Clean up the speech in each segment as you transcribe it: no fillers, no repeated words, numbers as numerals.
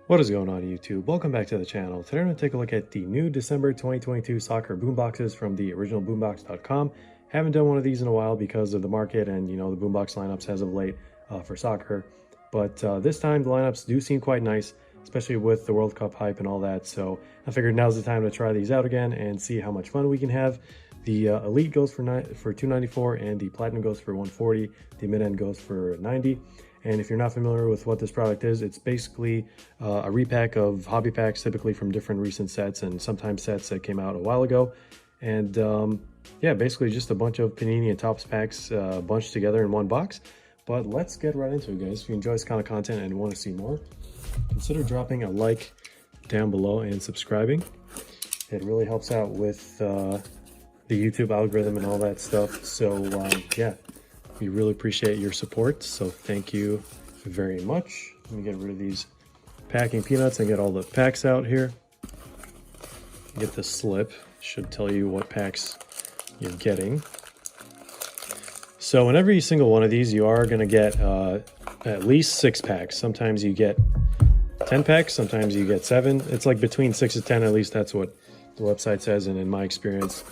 What is going on YouTube? Welcome back to the channel. Today I'm going to take a look at the new December 2022 soccer boomboxes from TheOriginalBoombox.com. Haven't done one of these in a while because of the market and the boombox lineups as of late for soccer. But this time the lineups do seem quite nice, especially with the World Cup hype and all that. So I figured now's the time to try these out again and see how much fun we can have. The Elite goes for $294 and the Platinum goes for $140. The mid-end goes for $90. And if you're not familiar with what this product is, it's basically a repack of hobby packs, typically from different recent sets and sometimes sets that came out a while ago. And yeah, basically just a bunch of Panini and Topps packs bunched together in one box. But let's get right into it, guys. If you enjoy this kind of content and want to see more, consider dropping a like down below and subscribing. It really helps out with the YouTube algorithm and all that stuff. So yeah. We really appreciate your support, so thank you very much. Let me get rid of these packing peanuts and get all the packs out here. Get the slip, should tell you what packs you're getting. So in every single one of these, you are going to get at least 6 packs. Sometimes you get 10 packs, sometimes you get 7. It's like between 6 to 10, at least that's what the website says, and in my experience.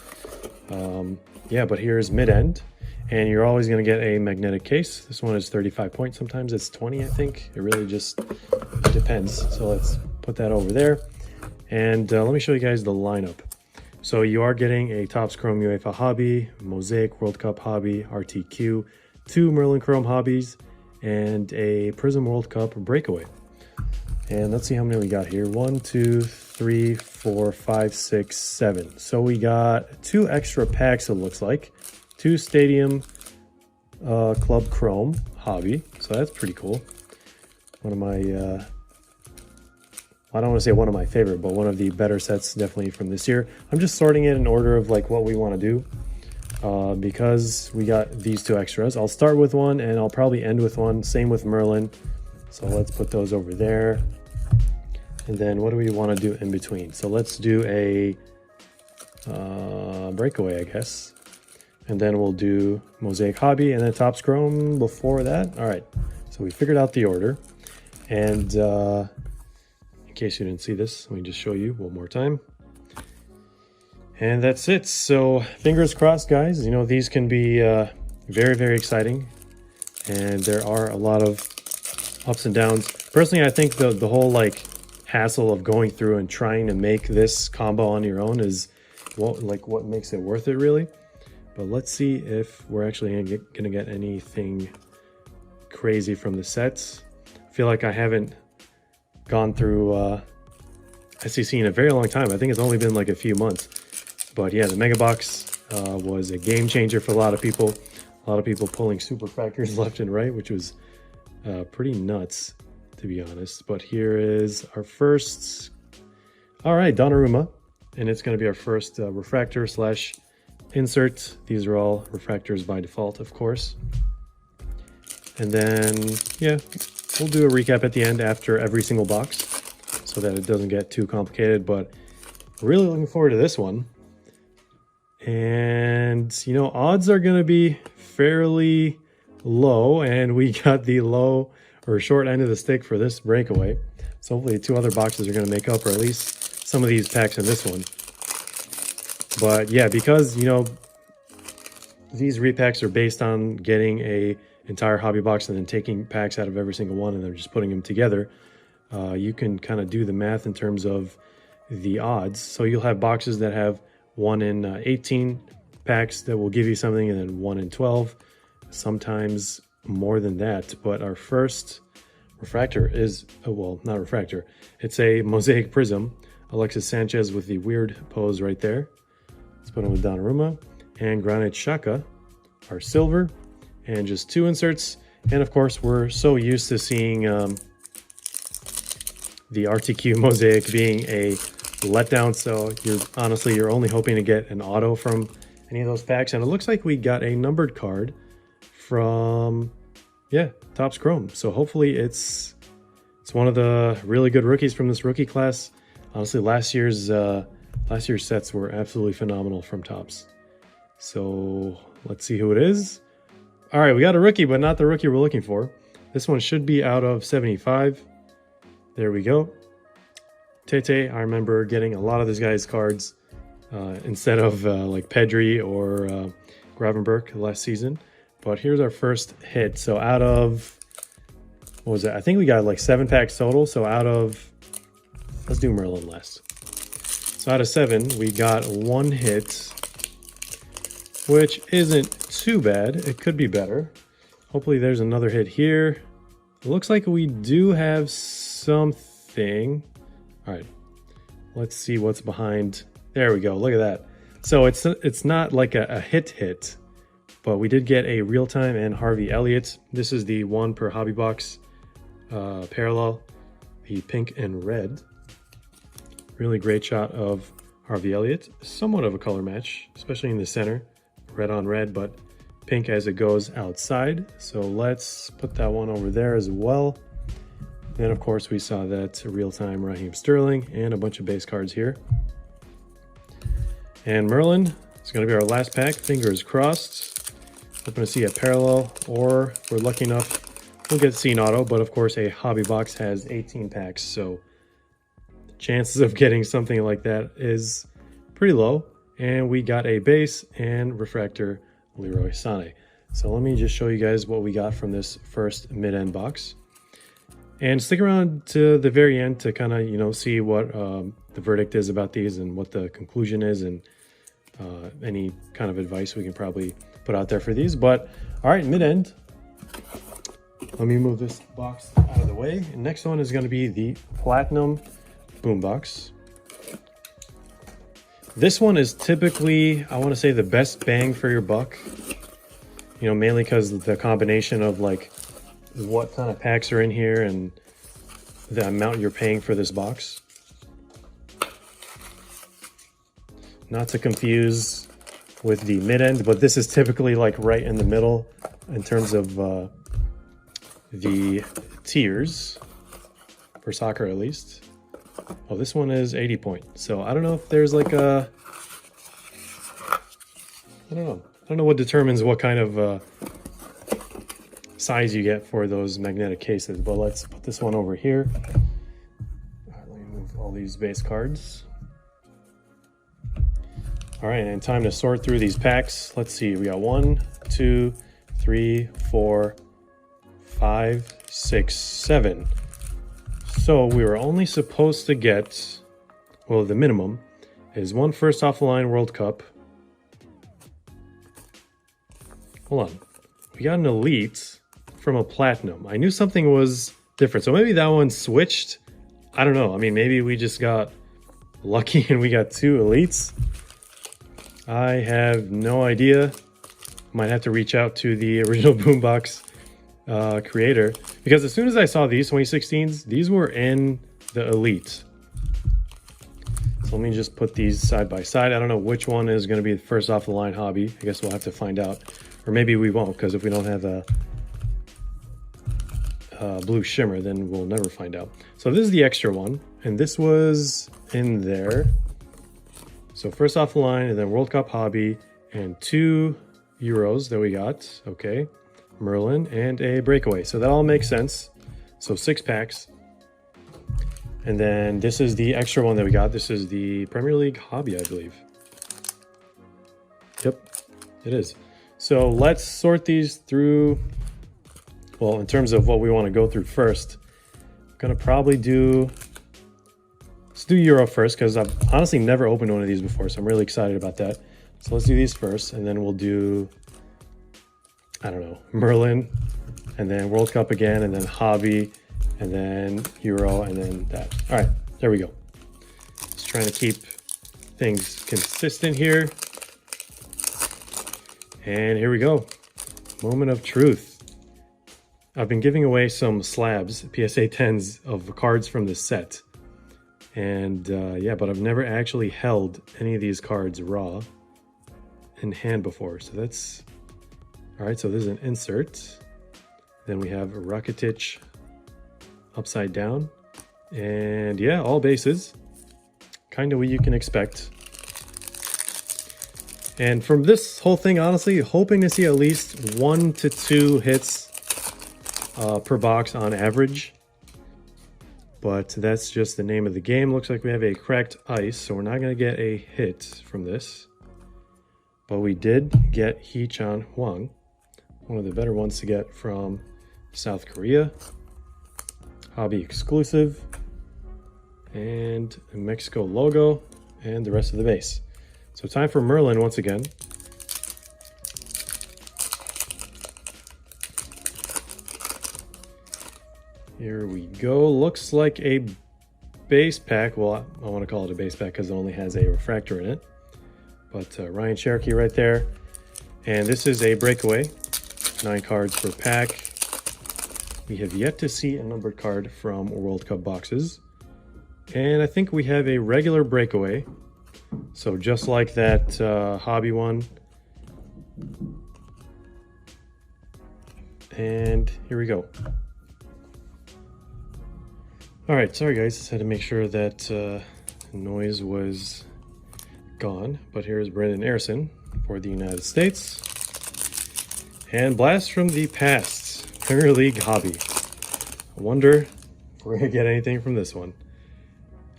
Yeah, but here's mid-end. And you're always going to get a magnetic case. This one is 35 points. Sometimes it's 20, I think. It really just depends. So let's put that over there. And let me show you guys the lineup. So you are getting a Topps Chrome UEFA Hobby, Mosaic World Cup Hobby, RTQ, 2 Merlin Chrome Hobbies, and a Prizm World Cup Breakaway. And let's see how many we got here. 1, 2, 3, 4, 5, 6, 7. So we got 2 extra packs, it looks like. 2 Stadium Club Chrome Hobby, so that's pretty cool. One of my, I don't want to say one of my favorite, but one of the better sets definitely from this year. I'm just sorting it in order of like what we want to do because we got these 2 extras. I'll start with one and I'll probably end with one. Same with Merlin. So let's put those over there. And then what do we want to do in between? So let's do a Breakaway, I guess. And then we'll do Mosaic Hobby and then Topps Chrome before that. All right, so we figured out the order. And in case you didn't see this, let me just show you one more time. And that's it. So fingers crossed, guys. These can be very, very exciting. And there are a lot of ups and downs. Personally, I think the whole like hassle of going through and trying to make this combo on your own is what makes it worth it, really. But let's see if we're actually gonna get anything crazy from the sets. I feel like I haven't gone through SEC in a very long time. I think it's only been like a few months. But yeah, the Mega Box was a game changer for a lot of people. A lot of people pulling super factors left and right, which was pretty nuts, to be honest. But here is our first, all right, Donnarumma. And it's gonna be our first refractor slash insert. These are all refractors by default, of course. And then yeah, we'll do a recap at the end after every single box so that it doesn't get too complicated. But really looking forward to this one. And odds are going to be fairly low, and we got the low or short end of the stick for this breakaway. So hopefully 2 other boxes are going to make up, or at least some of these packs in this one. But yeah, because these repacks are based on getting a entire hobby box and then taking packs out of every single one and then just putting them together, you can kind of do the math in terms of the odds. So you'll have boxes that have 1 in 18 packs that will give you something, and then 1 in 12, sometimes more than that. But our first refractor is, well, not refractor, it's a Mosaic Prizm. Alexis Sanchez with the weird pose right there. Let's put him with Donnarumma. And Granit Xhaka, our silver, and just 2 inserts. And of course, we're so used to seeing the RTQ Mosaic being a letdown. So you're only hoping to get an auto from any of those packs. And it looks like we got a numbered card from, yeah, Topps Chrome. So hopefully it's one of the really good rookies from this rookie class. Honestly, last year's sets were absolutely phenomenal from Topps. So let's see who it is. All right, we got a rookie, but not the rookie we're looking for. This one should be out of 75. There we go. Tete, I remember getting a lot of this guy's cards instead of like Pedri or Gravenberch last season. But here's our first hit. So out of, what was it? I think we got like 7 packs total. So out of, let's do Merlin last. So out of 7, we got 1 hit, which isn't too bad. It could be better. Hopefully there's another hit here. It looks like we do have something. All right, let's see what's behind. There we go, look at that. So it's not like a hit, but we did get a real-time and Harvey Elliott. This is the 1 per hobby box parallel, the pink and red. Really great shot of Harvey Elliott. Somewhat of a color match, especially in the center. Red on red, but pink as it goes outside. So let's put that one over there as well. Then of course we saw that real-time Raheem Sterling and a bunch of base cards here. And Merlin is going to be our last pack. Fingers crossed. Hoping to see a parallel, or if we're lucky enough, we'll get to see an auto. But of course a hobby box has 18 packs, so the chances of getting something like that is pretty low. And we got a base and refractor Leroy Sané. So let me just show you guys what we got from this first mid-end box. And stick around to the very end to kind of, you know, see what the verdict is about these and what the conclusion is, and any kind of advice we can probably put out there for these. But all right, mid-end. Let me move this box out of the way. And next one is going to be the Platinum Boombox. This one is typically, I want to say, the best bang for your buck. You know, mainly because of the combination of like what kind of packs are in here and the amount you're paying for this box. Not to confuse with the mid-end, but this is typically like right in the middle in terms of the tiers for soccer, at least. Oh, this one is 80 point. So I don't know if there's like a, I don't know what determines what kind of size you get for those magnetic cases, but let's put this one over here. All right, let me move all these base cards. All right, and time to sort through these packs. Let's see, we got 1, 2, 3, 4, 5, 6, 7. So we were only supposed to get, well, the minimum is 1 first off the line World Cup. Hold on, we got an elite from a platinum. I knew something was different, so maybe that one switched. I don't know. I mean, maybe we just got lucky and we got 2 elites. I have no idea. Might have to reach out to the original Boombox creator, because as soon as I saw these 2016s, these were in the elite. So let me just put these side by side. I don't know which one is going to be the first off the line hobby. I guess we'll have to find out, or maybe we won't, because if we don't have a blue shimmer, then we'll never find out. So this is the extra one, and this was in there. So first off the line, and then World Cup hobby, and 2 Euros that we got. Okay, Merlin and a Breakaway. So that all makes sense. So 6 packs. And then this is the extra one that we got. This is the Premier League hobby, I believe. Yep, it is. So let's sort these through. Well, in terms of what we want to go through first, I'm gonna probably do, let's do Euro first, because I've honestly never opened one of these before, so I'm really excited about that. So let's do these first, and then we'll do, I don't know, Merlin, and then World Cup again, and then hobby, and then Euro, and then that. All right, there we go. Just trying to keep things consistent here. And here we go. Moment of truth. I've been giving away some slabs, PSA 10s of cards from this set. And yeah, but I've never actually held any of these cards raw in hand before. So that's, all right, so this is an insert. Then we have Rakitic upside down. And yeah, all bases. Kind of what you can expect. And from this whole thing, honestly, hoping to see at least 1 to 2 hits per box on average. but that's just the name of the game. Looks like we have a cracked ice, so we're not going to get a hit from this. But we did get Hee-chan Hwang, one of the better ones to get from South Korea. Hobby exclusive. And a Mexico logo, and the rest of the base. So time for Merlin once again. Here we go. Looks like a base pack. Well, I want to call it a base pack because it only has a refractor in it. But Ryan Cherokee right there. And this is a breakaway. 9 cards per pack. We have yet to see a numbered card from World Cup boxes. And I think we have a regular breakaway. So just like that hobby one. And here we go. All right, sorry guys, just had to make sure that noise was gone. But here's Brendan Aarson for the United States. And Blast from the Past, Premier League hobby. I wonder if we're gonna get anything from this one.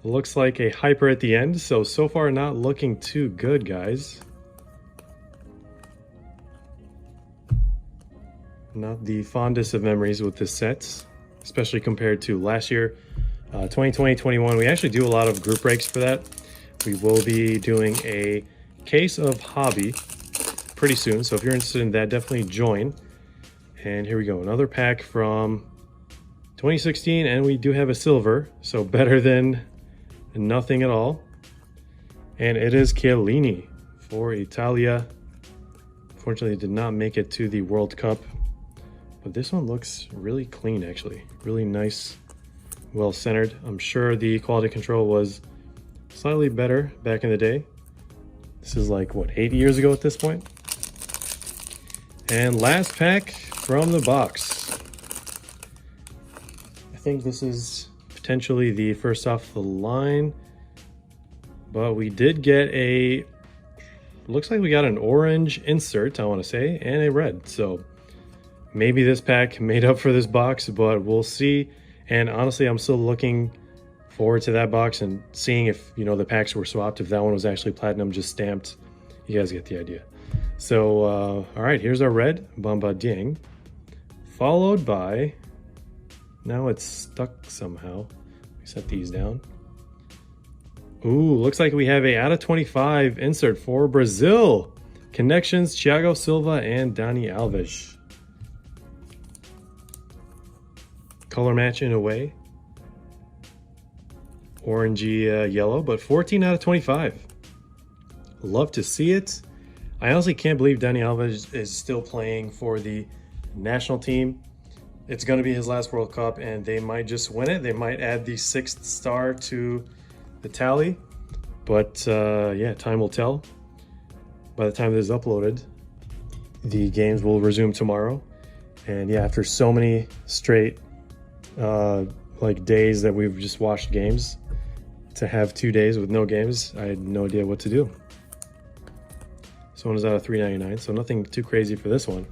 Looks like a hyper at the end, so far not looking too good, guys. Not the fondest of memories with this set, especially compared to last year. 2020-21, we actually do a lot of group breaks for that. We will be doing a case of hobby pretty soon, so if you're interested in that, definitely join. And here we go, another pack from 2016, and we do have a silver, so better than nothing at all. And it is Chiellini for Italia. Unfortunately, did not make it to the World Cup, but this one looks really clean, actually. Really nice, well centered. I'm sure the quality control was slightly better back in the day. This is like, what, 8 years ago at this point? And last pack from the box. I think this is potentially the first off the line, but we did get a, looks like we got an orange insert, I want to say, and a red. So maybe this pack made up for this box, but we'll see. And honestly, I'm still looking forward to that box and seeing if, you know, the packs were swapped, if that one was actually platinum, just stamped. You guys get the idea. So, all right, here's our red, Bamba Dieng, followed by, now it's stuck somehow. Let me set these down. Ooh, looks like we have a out of 25 insert for Brazil. Connections, Thiago Silva and Dani Alves. Color match in a way. Orangey yellow, but 14 out of 25. Love to see it. I honestly can't believe Dani Alves is still playing for the national team. It's going to be his last World Cup, and they might just win it. They might add the 6th star to the tally. But yeah, time will tell. By the time this is uploaded, the games will resume tomorrow. And yeah, after so many straight like days that we've just watched games, to have 2 days with no games, I had no idea what to do. This one is out of 3.99, so nothing too crazy for this one.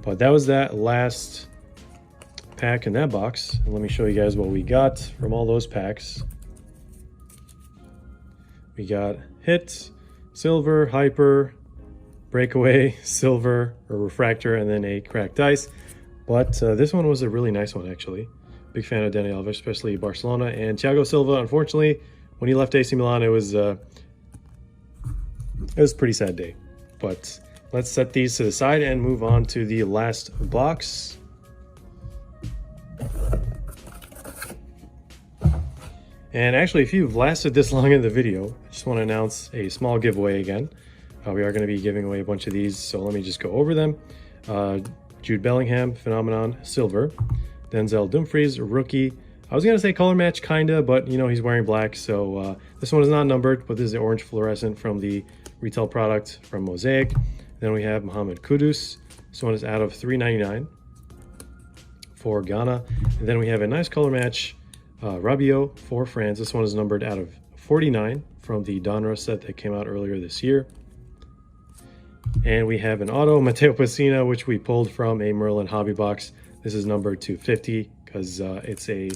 But that was that last pack in that box. And let me show you guys what we got from all those packs. We got hit, silver, hyper, breakaway, silver, or refractor, and then a cracked ice. But this one was a really nice one, actually. Big fan of Dani Alves, especially Barcelona. And Thiago Silva, unfortunately, when he left AC Milan, it was a pretty sad day. But let's set these to the side and move on to the last box. And actually, if you've lasted this long in the video, I just want to announce a small giveaway again. We are going to be giving away a bunch of these, so let me just go over them. Jude Bellingham, Phenomenon, silver. Denzel Dumfries, rookie. I was going to say color match, kinda, but you know, he's wearing black, so this one is not numbered, but this is the orange fluorescent from the retail product from Mosaic. Then we have Mohamed Kudus. This one is out of 3.99 for Ghana. And then we have a nice color match, Rabiot for France. This one is numbered out of 49 from the Donruss set that came out earlier this year. And we have an auto, Matteo Pessina, which we pulled from a Merlin hobby box. This is numbered to 50 because it's a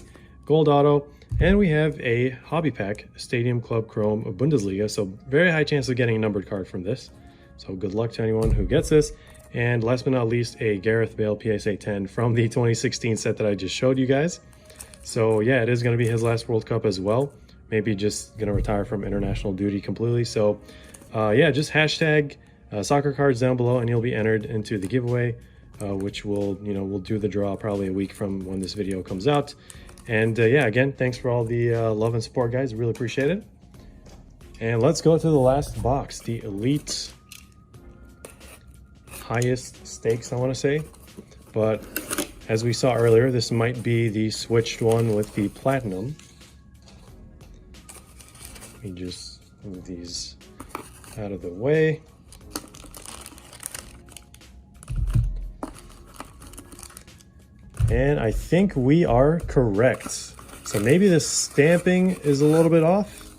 gold auto, and we have a hobby pack, Stadium Club Chrome of Bundesliga. So very high chance of getting a numbered card from this. So good luck to anyone who gets this. And last but not least, a Gareth Bale PSA 10 from the 2016 set that I just showed you guys. So yeah, it is going to be his last World Cup as well. Maybe just going to retire from international duty completely. So yeah, just hashtag soccer cards down below and you'll be entered into the giveaway, which will, we'll do the draw probably a week from when this video comes out. And yeah, again, thanks for all the love and support, guys. Really appreciate it. And let's go to the last box, the Elite highest stakes, I want to say. But as we saw earlier, this might be the switched one with the Platinum. Let me just move these out of the way. And I think we are correct. So maybe the stamping is a little bit off.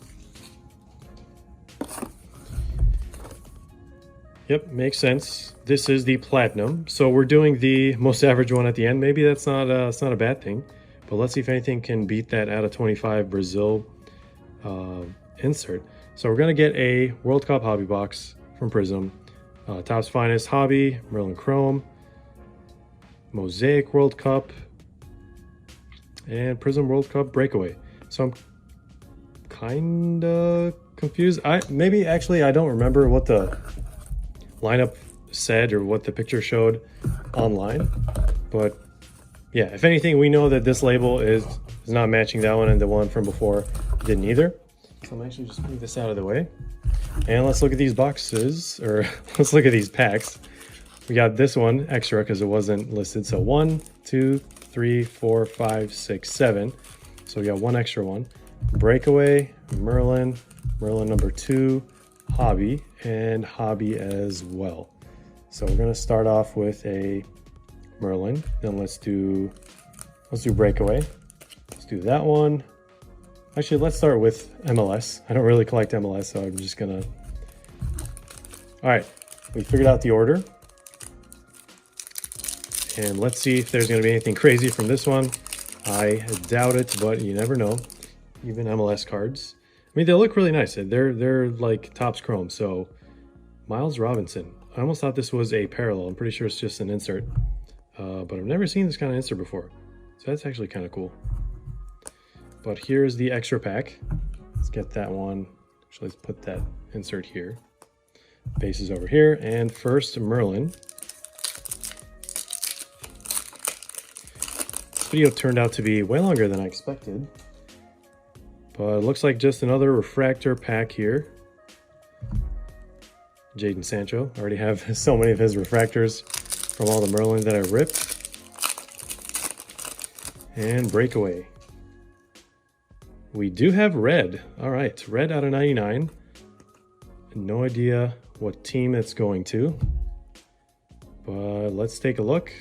Yep, makes sense. This is the Platinum. So we're doing the most average one at the end. Maybe that's not it's not a bad thing. But let's see if anything can beat that out of 25 Brazil insert. So we're going to get a World Cup hobby box from Prizm. Topps Finest Hobby, Merlin Chrome, Mosaic World Cup, and Prizm World Cup Breakaway. So I'm kind of confused. Maybe actually I don't remember what the lineup said or what the picture showed online, but yeah, if anything, we know that this label is not matching that one, and the one from before didn't either. So I'm actually just move this out of the way, and let's look at these boxes, or let's look at these packs. We got this one extra because it wasn't listed. So 1, 2, 3, 4, 5, 6, 7. So we got one extra one. Breakaway, Merlin, Merlin number 2, Hobby, and Hobby as well. So we're gonna start off with a Merlin. Then let's do Breakaway. Let's do that one. Actually, let's start with MLS. I don't really collect MLS, so I'm just gonna. All right, we figured out the order. And let's see if there's going to be anything crazy from this one. I doubt it, but you never know. Even MLS cards. I mean, they look really nice. They're like Topps Chrome. So, Miles Robinson. I almost thought this was a parallel. I'm pretty sure it's just an insert. But I've never seen this kind of insert before. So that's actually kind of cool. But here's the extra pack. Let's get that one. Actually, let's put that insert here. Base is over here. And first, Merlin. Video turned out to be way longer than I expected, but it looks like just another refractor pack here. Jadon Sancho. I already have so many of his refractors from all the Merlin that I ripped. And Breakaway. We do have red. All right, red out of 99. No idea what team it's going to, but let's take a look.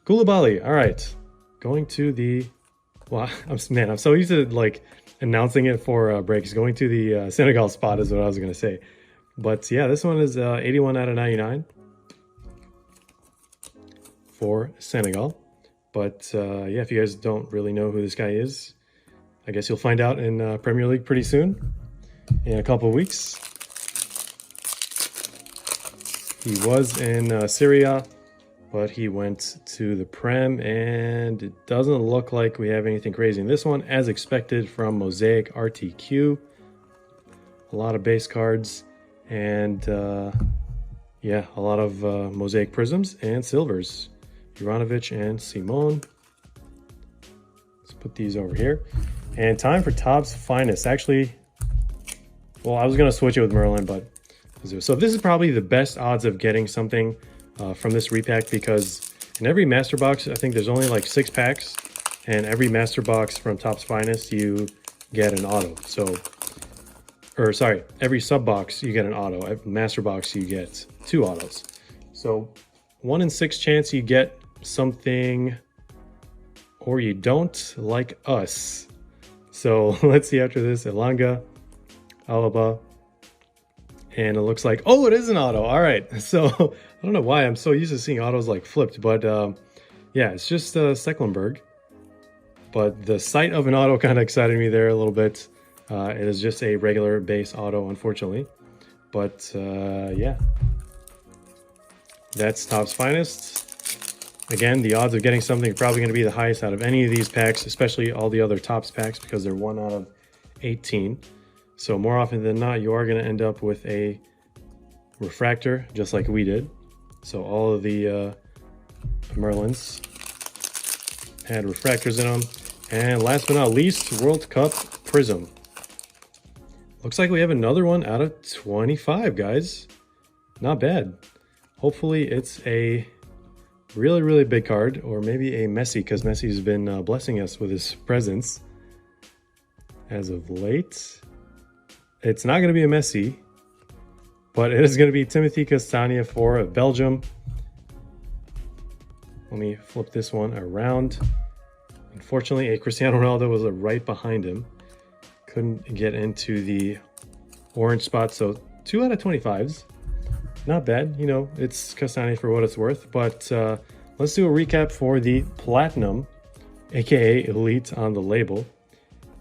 Koulibaly, all right. Going to the, well, I'm so used to like announcing it for breaks. Going to the Senegal spot is what I was gonna say. But yeah, this one is 81 out of 99 for Senegal. But yeah, if you guys don't really know who this guy is, I guess you'll find out in Premier League pretty soon, in a couple of weeks. He was in Syria, but he went to the Prem, and it doesn't look like we have anything crazy in this one, as expected from Mosaic RTQ. A lot of base cards, and yeah, a lot of Mosaic Prisms and Silvers. Juranovic and Simone. Let's put these over here. And time for Topps Finest. Actually, well, I was going to switch it with Merlin, but so this is probably the best odds of getting something from this repack, because in every master box, I think there's only like 6 packs, and every master box from Topps Finest, you get an auto. So, or sorry, every sub box, you get an auto. Every master box, you get 2 autos. So 1 in 6 chance you get something, or you don't, like us. So let's see after this, Elanga, Alaba, and it looks like, oh, it is an auto. All right, so I don't know why I'm so used to seeing autos like flipped, but yeah, yeah, it's just Stecklenburg. But the sight of an auto kind of excited me there a little bit. It is just a regular base auto, unfortunately. But yeah, that's Topps finest. Again, the odds of getting something are probably going to be the highest out of any of these packs, especially all the other Topps packs, because they're 1 out of 18. So more often than not, you are going to end up with a refractor, just like we did. So all of the Merlins had refractors in them. And last but not least, World Cup Prizm. Looks like we have another one out of 25, guys. Not bad. Hopefully it's a really, really big card, or maybe a Messi, because Messi's been blessing us with his presence as of late. It's not going to be a Messi, but it is going to be Timothy Castagne for Belgium. Let me flip this one around. Unfortunately, a Cristiano Ronaldo was right behind him. Couldn't get into the orange spot, so 2 out of 25s. Not bad, you know, it's Castagne for what it's worth. But let's do a recap for the Platinum, aka Elite on the label.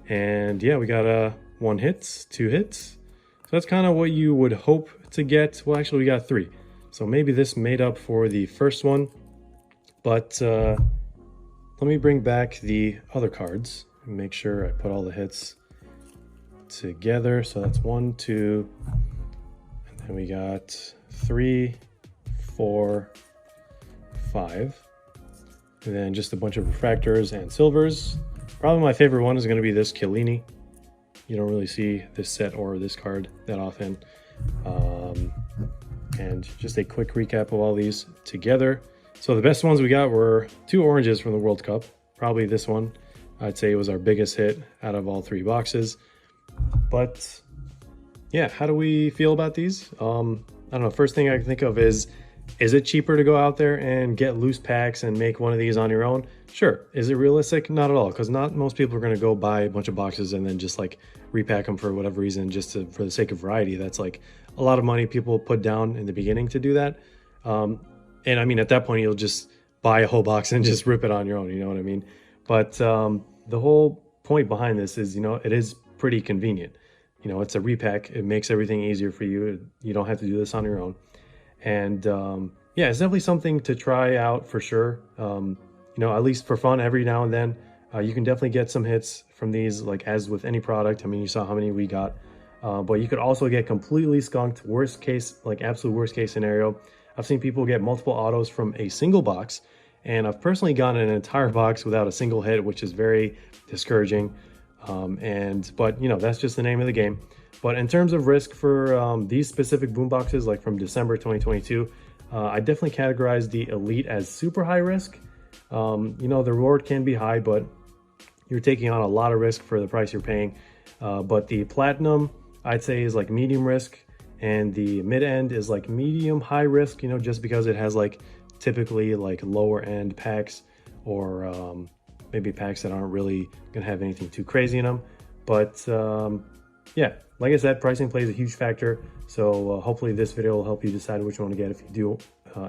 And yeah, we got 1 hit, 2 hits. So that's kind of what you would hope to get. Well, actually, we got 3. So maybe this made up for the first one. But let me bring back the other cards and make sure I put all the hits together. So that's 1, 2, and then we got 3, 4, 5, and then just a bunch of refractors and silvers. Probably my favorite one is going to be this Chiellini. You don't really see this set or this card that often. And just a quick recap of all these together. So the best ones we got were 2 oranges from the World Cup. Probably this one, I'd say, was our biggest hit out of all 3 boxes. But yeah, how do we feel about these? I don't know. First thing I can think of is it cheaper to go out there and get loose packs and make one of these on your own? Sure. Is it realistic? Not at all, because not most people are going to go buy a bunch of boxes and then just like repack them for whatever reason, just for the sake of variety. That's like a lot of money people put down in the beginning to do that. And I mean, at that point, you'll just buy a whole box and just rip it on your own, you know what I mean? But the whole point behind this is, you know, it is pretty convenient. You know, it's a repack. It makes everything easier for you. You don't have to do this on your own. And yeah, it's definitely something to try out for sure. You know, at least for fun every now and then. You can definitely get some hits from these, like as with any product. I mean, you saw how many we got. But you could also get completely skunked. Worst case, like absolute worst case scenario. I've seen people get multiple autos from a single box, and I've personally gotten an entire box without a single hit, which is very discouraging. But you know, that's just the name of the game. But in terms of risk for these specific boomboxes, like from December 2022, I definitely categorize the Elite as super high risk. You know, the reward can be high, but you're taking on a lot of risk for the price you're paying. But the Platinum, I'd say, is like medium risk. And the mid-end is like medium high risk, you know, just because it has like typically like lower end packs, or maybe packs that aren't really gonna have anything too crazy in them. But yeah, like I said, pricing plays a huge factor. So hopefully this video will help you decide which one to get if you do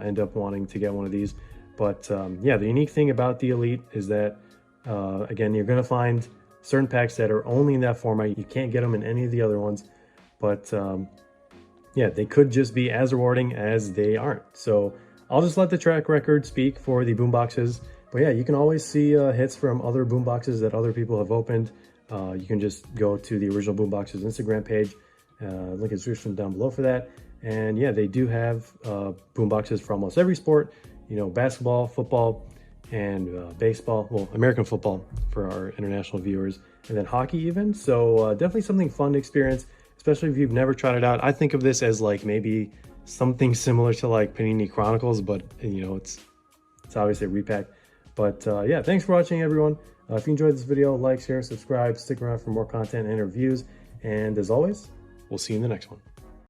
end up wanting to get one of these. But yeah, the unique thing about the Elite is that again, you're gonna find certain packs that are only in that format. You can't get them in any of the other ones. But yeah, they could just be as rewarding as they aren't. So I'll just let the track record speak for the boomboxes. But yeah, you can always see hits from other boomboxes that other people have opened. You can just go to the Original Boomboxes Instagram page. Link in the description down below for that. And yeah, they do have boomboxes for almost every sport. You know, basketball, football, and baseball. Well, American football for our international viewers. And then hockey even. So definitely something fun to experience, especially if you've never tried it out. I think of this as like maybe something similar to like Panini Chronicles, but you know, it's obviously a repack. But yeah, thanks for watching, everyone. If you enjoyed this video, like, share, subscribe, stick around for more content and reviews. And as always, we'll see you in the next one.